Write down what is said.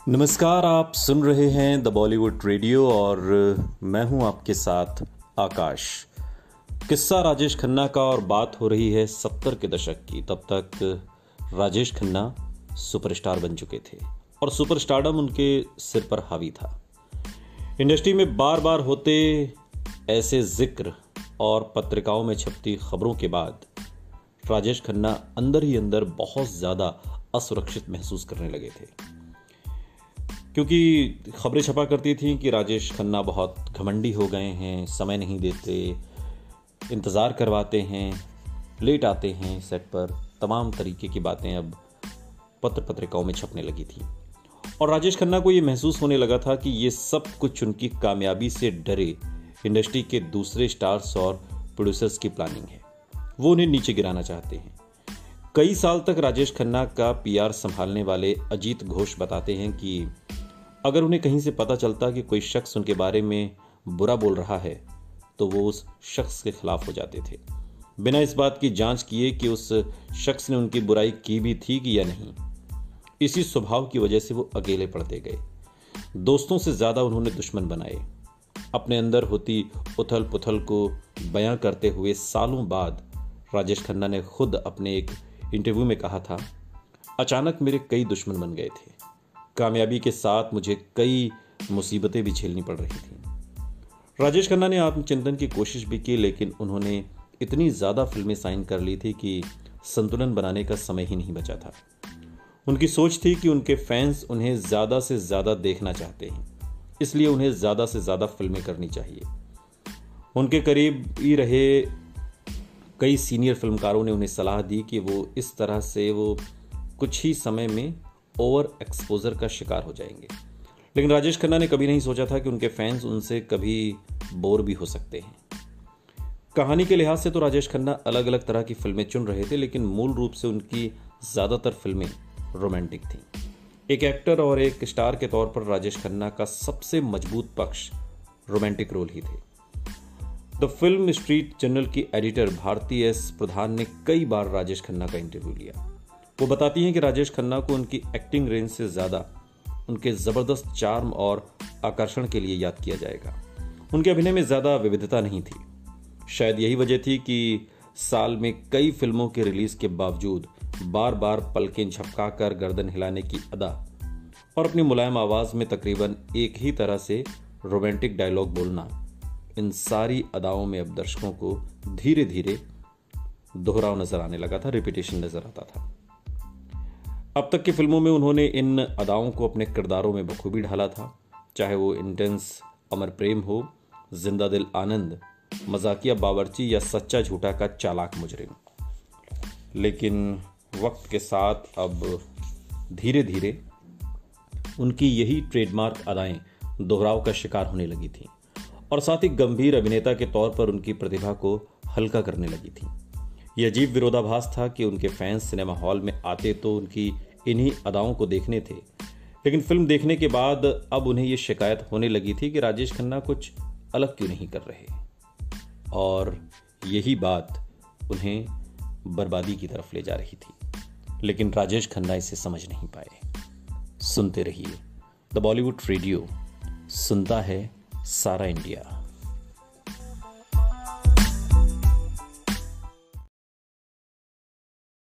नमस्कार, आप सुन रहे हैं द बॉलीवुड रेडियो और मैं हूं आपके साथ आकाश। किस्सा राजेश खन्ना का और बात हो रही है 70 के दशक की। तब तक राजेश खन्ना सुपरस्टार बन चुके थे और सुपरस्टारडम उनके सिर पर हावी था। इंडस्ट्री में बार बार होते ऐसे जिक्र और पत्रिकाओं में छपती खबरों के बाद राजेश खन्ना अंदर ही अंदर बहुत ज़्यादा असुरक्षित महसूस करने लगे थे, क्योंकि खबरें छपा करती थीं कि राजेश खन्ना बहुत घमंडी हो गए हैं, समय नहीं देते, इंतज़ार करवाते हैं, लेट आते हैं सेट पर। तमाम तरीके की बातें अब पत्रिकाओं में छपने लगी थी और राजेश खन्ना को ये महसूस होने लगा था कि ये सब कुछ उनकी कामयाबी से डरे इंडस्ट्री के दूसरे स्टार्स और प्रोड्यूसर्स की प्लानिंग है। वो उन्हें नीचे गिराना चाहते हैं। कई साल तक राजेश खन्ना का पीआर संभालने वाले अजीत घोष बताते हैं कि अगर उन्हें कहीं से पता चलता कि कोई शख्स उनके बारे में बुरा बोल रहा है तो वो उस शख्स के खिलाफ हो जाते थे, बिना इस बात की जांच किए कि उस शख्स ने उनकी बुराई की भी थी कि या नहीं। इसी स्वभाव की वजह से वो अकेले पड़ते गए। दोस्तों से ज़्यादा उन्होंने दुश्मन बनाए। अपने अंदर होती उथल पुथल को बयां करते हुए सालों बाद राजेश खन्ना ने खुद अपने एक इंटरव्यू में कहा था, अचानक मेरे कई दुश्मन बन गए थे। कामयाबी के साथ मुझे कई मुसीबतें भी झेलनी पड़ रही थी। राजेश खन्ना ने आत्मचिंतन की कोशिश भी की, लेकिन उन्होंने इतनी ज़्यादा फिल्में साइन कर ली थी कि संतुलन बनाने का समय ही नहीं बचा था। उनकी सोच थी कि उनके फैंस उन्हें ज़्यादा से ज़्यादा देखना चाहते हैं, इसलिए उन्हें ज़्यादा से ज़्यादा फिल्में करनी चाहिए। उनके करीब ही रहे कई सीनियर फिल्मकारों ने उन्हें सलाह दी कि वो इस तरह से वो कुछ ही समय में ओवर एक्सपोजर का शिकार हो जाएंगे। लेकिन राजेश खन्ना ने कभी नहीं सोचा था कि उनके फैंस उनसे कभी बोर भी हो सकते हैं। कहानी के लिहाज से तो राजेश खन्ना अलग अलग तरह की फिल्में चुन रहे थे, लेकिन मूल रूप से उनकी ज़्यादातर फिल्में रोमांटिक थीं। एक एक्टर और एक स्टार के तौर पर राजेश खन्ना का सबसे मजबूत पक्ष रोमांटिक रोल ही थे। द फिल्म स्ट्रीट जर्नल की एडिटर भारती एस प्रधान ने कई बार राजेश खन्ना का इंटरव्यू लिया। वो बताती हैं कि राजेश खन्ना को उनकी एक्टिंग रेंज से ज़्यादा उनके ज़बरदस्त चार्म और आकर्षण के लिए याद किया जाएगा। उनके अभिनय में ज़्यादा विविधता नहीं थी। शायद यही वजह थी कि साल में कई फिल्मों के रिलीज के बावजूद बार बार पलकें झपकाकर गर्दन हिलाने की अदा और अपनी मुलायम आवाज़ में तकरीबन एक ही तरह से रोमांटिक डायलॉग बोलना, इन सारी अदाओं में अब दर्शकों को धीरे धीरे दोहराव नजर आने लगा था, रिपीटेशन नजर आता था। अब तक की फिल्मों में उन्होंने इन अदाओं को अपने किरदारों में बखूबी ढाला था, चाहे वो इंटेंस अमर प्रेम हो, जिंदा दिल आनंद, मजाकिया बावर्ची या सच्चा झूठा का चालाक मुजरिम। लेकिन वक्त के साथ अब धीरे धीरे उनकी यही ट्रेडमार्क अदाएं दोहराव का शिकार होने लगी थीं और साथ ही गंभीर अभिनेता के तौर पर उनकी प्रतिभा को हल्का करने लगी थीं। यह अजीब विरोधाभास था कि उनके फैंस सिनेमा हॉल में आते तो उनकी इन्हीं अदाओं को देखने थे, लेकिन फिल्म देखने के बाद अब उन्हें यह शिकायत होने लगी थी कि राजेश खन्ना कुछ अलग क्यों नहीं कर रहे, और यही बात उन्हें बर्बादी की तरफ ले जा रही थी। लेकिन राजेश खन्ना इसे समझ नहीं पाए। सुनते रहिए द बॉलीवुड रेडियो, सुनता है सारा इंडिया।